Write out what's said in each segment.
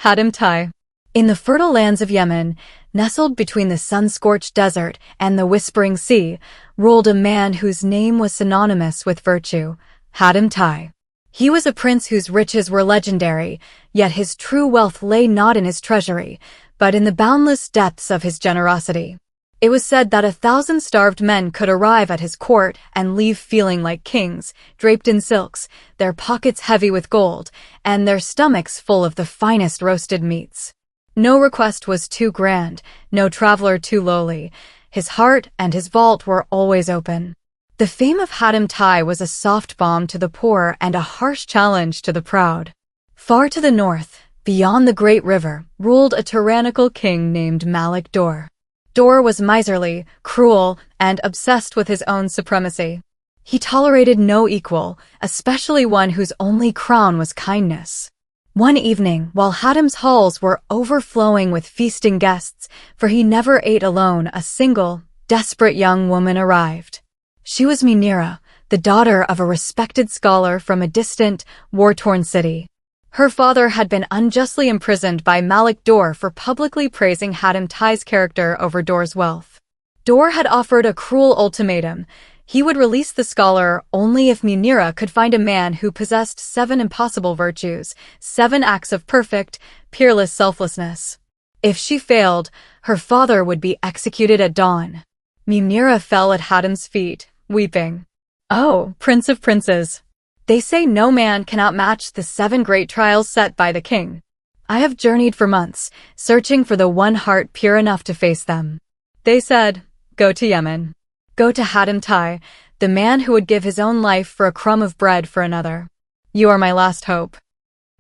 Hatim Tai. In the fertile lands of Yemen, nestled between the sun-scorched desert and the whispering sea, ruled a man whose name was synonymous with virtue, Hatim Tai. He was a prince whose riches were legendary, yet his true wealth lay not in his treasury, but in the boundless depths of his generosity. It was said that 1,000 starved men could arrive at his court and leave feeling like kings, draped in silks, their pockets heavy with gold, and their stomachs full of the finest roasted meats. No request was too grand, no traveler too lowly. His heart and his vault were always open. The fame of Hatim Tai was a soft balm to the poor and a harsh challenge to the proud. Far to the north, beyond the great river, ruled a tyrannical king named Malik Dur. Dur was miserly, cruel, and obsessed with his own supremacy. He tolerated no equal, especially one whose only crown was kindness. One evening, while Hatim's halls were overflowing with feasting guests, for he never ate alone, a single, desperate young woman arrived. She was Munira, the daughter of a respected scholar from a distant, war-torn city. Her father had been unjustly imprisoned by Malik Dur for publicly praising Hatim Tai's character over Dur's wealth. Dur had offered a cruel ultimatum. He would release the scholar only if Munira could find a man who possessed 7 impossible virtues, 7 acts of perfect, peerless selflessness. If she failed, her father would be executed at dawn. Munira fell at Hatim's feet, weeping. "Oh, Prince of Princes! They say no man can outmatch the 7 great trials set by the king. I have journeyed for months, searching for the one heart pure enough to face them." They said, "Go to Yemen. Go to Hatim Tai, the man who would give his own life for a crumb of bread for another. You are my last hope."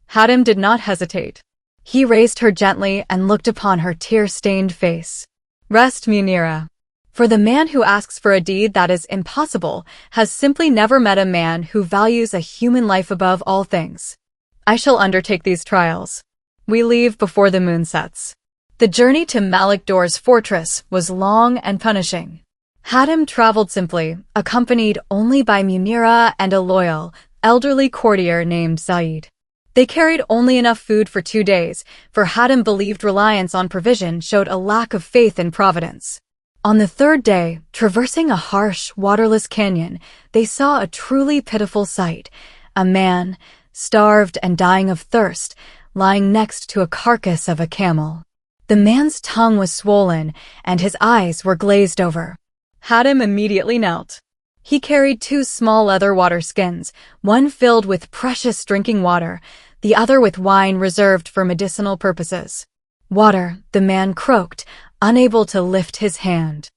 Hatim did not hesitate. He raised her gently and looked upon her tear-stained face. "Rest, Munira. For the man who asks for a deed that is impossible has simply never met a man who values a human life above all things. I shall undertake these trials. We leave before the moon sets." The journey to Malik Dur's fortress was long and punishing. Hatim traveled simply, accompanied only by Munira and a loyal, elderly courtier named Zaid. They carried only enough food for 2 days, for Hatim believed reliance on provision showed a lack of faith in providence. On the 3rd day, traversing a harsh, waterless canyon, they saw a truly pitiful sight. A man, starved and dying of thirst, lying next to a carcass of a camel. The man's tongue was swollen, and his eyes were glazed over. Hatim immediately knelt. He carried 2 small leather water skins, one filled with precious drinking water, the other with wine reserved for medicinal purposes. "Water," the man croaked, unable to lift his hand.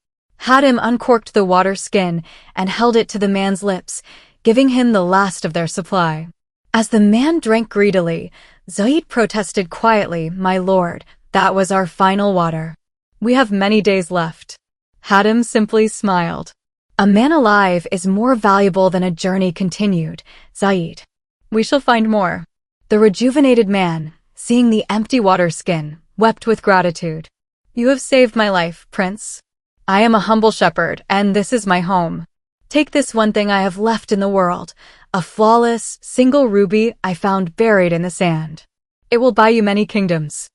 Hatim uncorked the water skin and held it to the man's lips, giving him the last of their supply. As the man drank greedily, Zaid protested quietly, "My lord, that was our final water. We have many days left." Hatim simply smiled. "A man alive is more valuable than a journey continued, Zaid. We shall find more." The rejuvenated man, seeing the empty water skin, wept with gratitude. "You have saved my life, Prince. I am a humble shepherd, and this is my home. Take this one thing I have left in the world, a flawless, single ruby I found buried in the sand. It will buy you many kingdoms."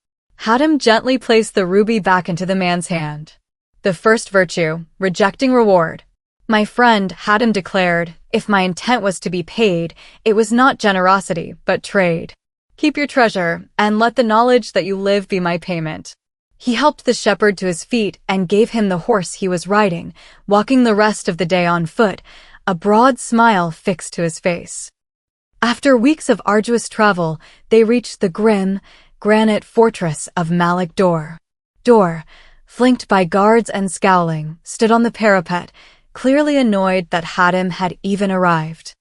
Hatim gently placed the ruby back into the man's hand. The first virtue, rejecting reward. "My friend," Hatim declared, "if my intent was to be paid, it was not generosity, but trade. Keep your treasure, and let the knowledge that you live be my payment." He helped the shepherd to his feet and gave him the horse he was riding, walking the rest of the day on foot, a broad smile fixed to his face. After weeks of arduous travel, they reached the grim, granite fortress of Malik Dur. Dur, flanked by guards and scowling, stood on the parapet, clearly annoyed that Hatim had even arrived.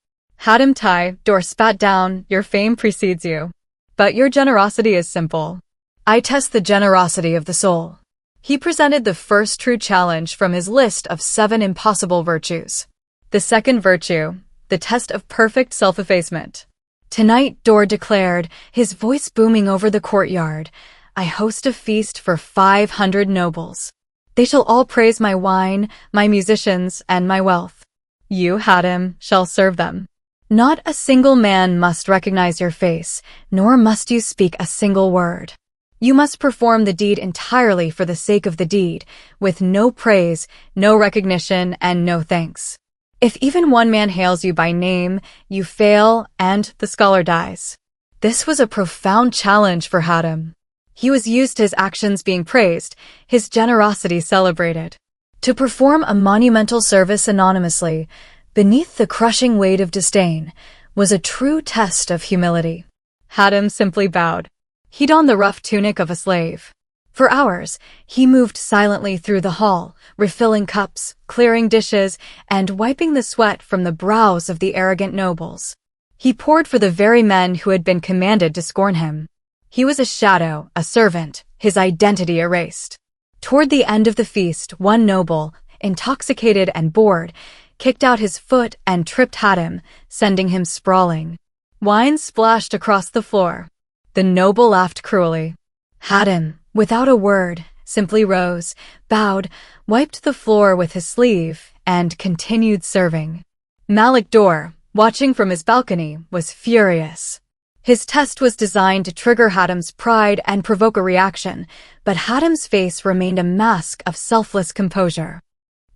"Hatim Tai," Dur spat down, "your fame precedes you. But your generosity is simple. I test the generosity of the soul." He presented the first true challenge from his list of 7 impossible virtues. The second virtue, the test of perfect self-effacement. "Tonight," Dur declared, his voice booming over the courtyard, "I host a feast for 500 nobles. They shall all praise my wine, my musicians, and my wealth. You, Hatim, shall serve them." Not a single man must recognize your face, nor must you speak a single word. You must perform the deed entirely for the sake of the deed, with no praise, no recognition, and no thanks. If even one man hails you by name, you fail, and the scholar dies. This was a profound challenge for Hatim. He was used to his actions being praised, his generosity celebrated. To perform a monumental service anonymously, beneath the crushing weight of disdain, was a true test of humility. Hatim simply bowed. He donned the rough tunic of a slave. For hours, he moved silently through the hall, refilling cups, clearing dishes, and wiping the sweat from the brows of the arrogant nobles. He poured for the very men who had been commanded to scorn him. He was a shadow, a servant, his identity erased. Toward the end of the feast, one noble, intoxicated and bored, kicked out his foot and tripped Hatim, sending him sprawling. Wine splashed across the floor. The noble laughed cruelly. Hatim, without a word, simply rose, bowed, wiped the floor with his sleeve, and continued serving. Malik Dor, watching from his balcony, was furious. His test was designed to trigger Hatim's pride and provoke a reaction, but Hatim's face remained a mask of selfless composure.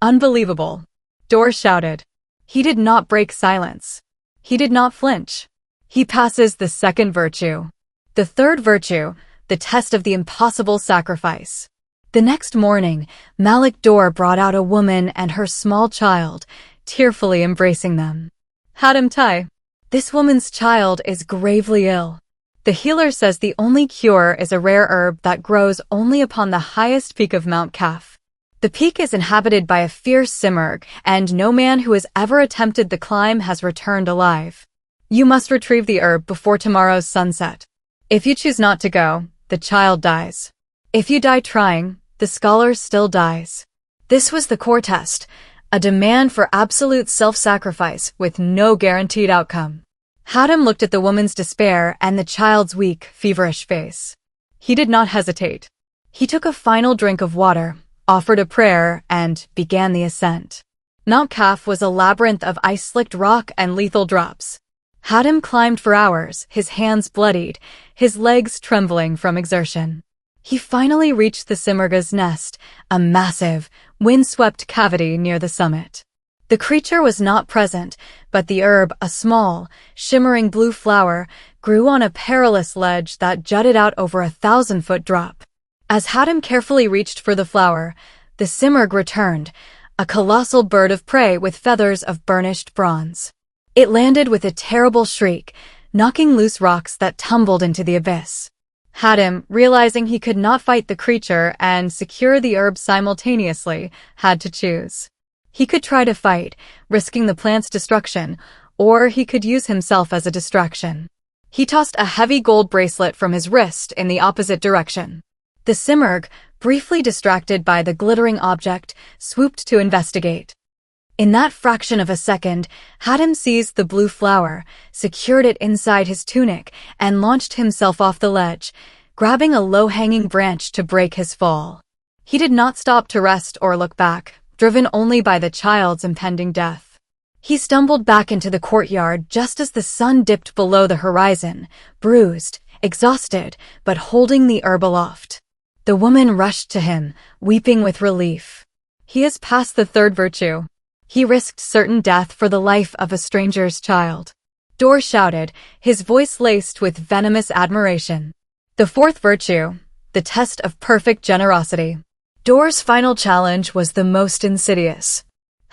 Unbelievable, Dor shouted. He did not break silence. He did not flinch. He passes the second virtue. The third virtue, the test of the impossible sacrifice. The next morning, Malik Dor brought out a woman and her small child, tearfully embracing them. Hatim Tai, this woman's child is gravely ill. The healer says the only cure is a rare herb that grows only upon the highest peak of Mount Kaf. The peak is inhabited by a fierce simurgh, and no man who has ever attempted the climb has returned alive. You must retrieve the herb before tomorrow's sunset. If you choose not to go, the child dies. If you die trying, the scholar still dies. This was the core test, a demand for absolute self-sacrifice with no guaranteed outcome. Hatim looked at the woman's despair and the child's weak, feverish face. He did not hesitate. He took a final drink of water, offered a prayer, and began the ascent. Mount Kaf was a labyrinth of ice-slicked rock and lethal drops. Hatim climbed for hours, his hands bloodied, his legs trembling from exertion. He finally reached the simurgh's nest, a massive, wind-swept cavity near the summit. The creature was not present, but the herb, a small, shimmering blue flower, grew on a perilous ledge that jutted out over 1,000-foot drop. As Hatim carefully reached for the flower, the simurgh returned, a colossal bird of prey with feathers of burnished bronze. It landed with a terrible shriek, knocking loose rocks that tumbled into the abyss. Hatim, realizing he could not fight the creature and secure the herb simultaneously, had to choose. He could try to fight, risking the plant's destruction, or he could use himself as a distraction. He tossed a heavy gold bracelet from his wrist in the opposite direction. The simurgh, briefly distracted by the glittering object, swooped to investigate. In that fraction of a second, Hatim seized the blue flower, secured it inside his tunic, and launched himself off the ledge, grabbing a low-hanging branch to break his fall. He did not stop to rest or look back, driven only by the child's impending death. He stumbled back into the courtyard just as the sun dipped below the horizon, bruised, exhausted, but holding the herb aloft. The woman rushed to him, weeping with relief. He has passed the third virtue. He risked certain death for the life of a stranger's child. Dor shouted, his voice laced with venomous admiration. The fourth virtue, the test of perfect generosity. Dor's final challenge was the most insidious.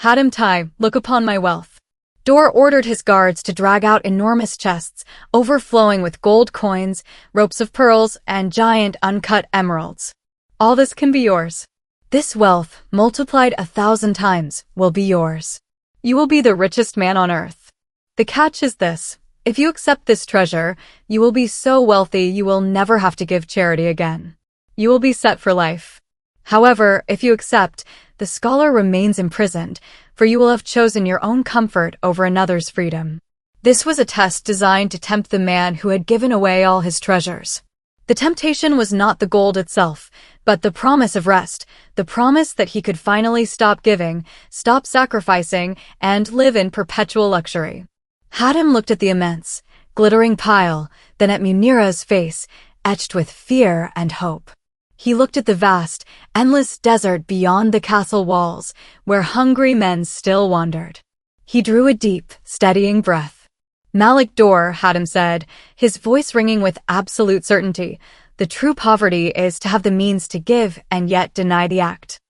Hatim Tai, look upon my wealth. Dor ordered his guards to drag out enormous chests, overflowing with gold coins, ropes of pearls, and giant uncut emeralds. All this can be yours. This wealth, multiplied 1,000 times, will be yours. You will be the richest man on earth. The catch is this: if you accept this treasure, you will be so wealthy you will never have to give charity again. You will be set for life. However, if you accept, the scholar remains imprisoned, for you will have chosen your own comfort over another's freedom. This was a test designed to tempt the man who had given away all his treasures. The temptation was not the gold itself, but the promise of rest, the promise that he could finally stop giving, stop sacrificing, and live in perpetual luxury. Hatim looked at the immense, glittering pile, then at Munira's face, etched with fear and hope. He looked at the vast, endless desert beyond the castle walls, where hungry men still wandered. He drew a deep, steadying breath. "Malik Dor," Hatim said, his voice ringing with absolute certainty, "the true poverty is to have the means to give and yet deny the act.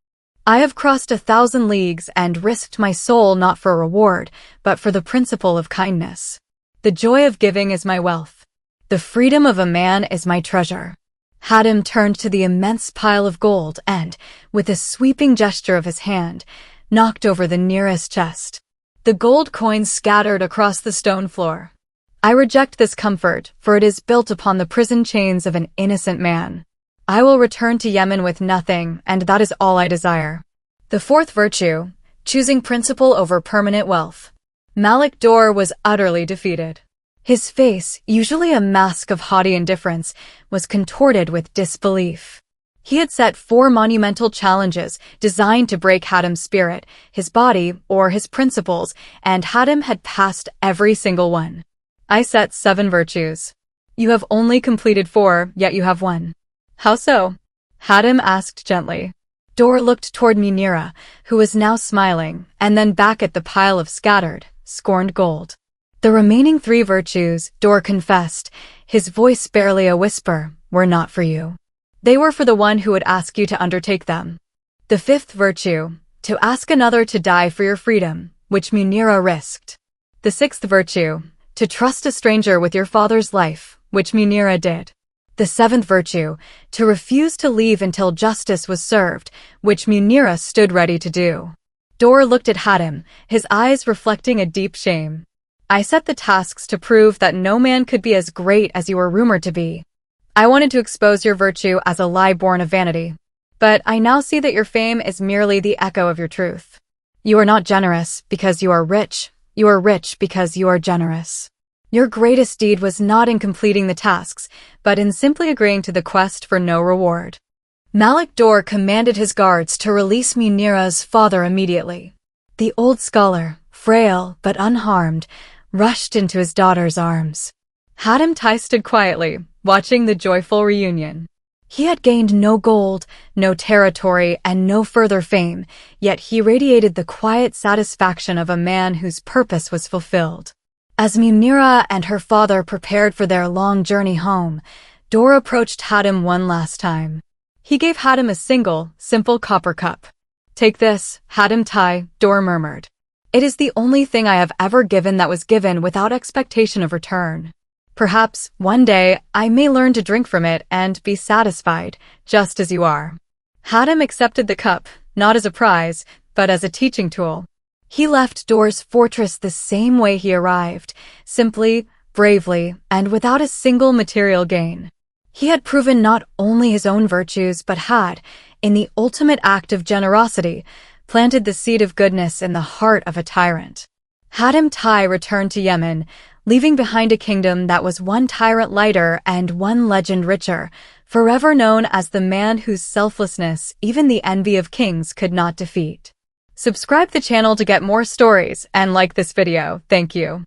I have crossed 1,000 leagues and risked my soul not for reward, but for the principle of kindness. The joy of giving is my wealth. The freedom of a man is my treasure." Hatim turned to the immense pile of gold and, with a sweeping gesture of his hand, knocked over the nearest chest. The gold coins scattered across the stone floor. "I reject this comfort, for it is built upon the prison chains of an innocent man. I will return to Yemen with nothing, and that is all I desire." The fourth virtue, choosing principle over permanent wealth. Malik Dor was utterly defeated. His face, usually a mask of haughty indifference, was contorted with disbelief. He had set 4 monumental challenges designed to break Hatim's spirit, his body, or his principles, and Hatim had passed every single one. "I set 7 virtues. You have only completed 4, yet you have 1. How so?" Hatim asked gently. Dor looked toward Munira, who was now smiling, and then back at the pile of scattered, scorned gold. "The remaining 3 virtues," Dor confessed, his voice barely a whisper, "were not for you. They were for the one who would ask you to undertake them. The 5th virtue, to ask another to die for your freedom, which Munira risked. The 6th virtue, to trust a stranger with your father's life, which Munira did. The 7th virtue, to refuse to leave until justice was served, which Munira stood ready to do." Dor looked at Hatim, his eyes reflecting a deep shame. "I set the tasks to prove that no man could be as great as you were rumored to be. I wanted to expose your virtue as a lie born of vanity. But I now see that your fame is merely the echo of your truth. You are not generous because you are rich. You are rich because you are generous. Your greatest deed was not in completing the tasks, but in simply agreeing to the quest for no reward." Malik Dor commanded his guards to release Munira's father immediately. The old scholar, frail but unharmed, rushed into his daughter's arms. Hatim Tai stood quietly, watching the joyful reunion. He had gained no gold, no territory, and no further fame, yet he radiated the quiet satisfaction of a man whose purpose was fulfilled. As Munira and her father prepared for their long journey home, Dor approached Hatim one last time. He gave Hatim a single, simple copper cup. "Take this, Hatim Tai," Dor murmured. "It is the only thing I have ever given that was given without expectation of return. Perhaps, one day, I may learn to drink from it and be satisfied, just as you are." Hatim accepted the cup, not as a prize, but as a teaching tool. He left Dor's fortress the same way he arrived, simply, bravely, and without a single material gain. He had proven not only his own virtues but had, in the ultimate act of generosity, planted the seed of goodness in the heart of a tyrant. Hatim Tai returned to Yemen, leaving behind a kingdom that was one tyrant lighter and one legend richer, forever known as the man whose selflessness even the envy of kings could not defeat. Subscribe the channel to get more stories and like this video. Thank you.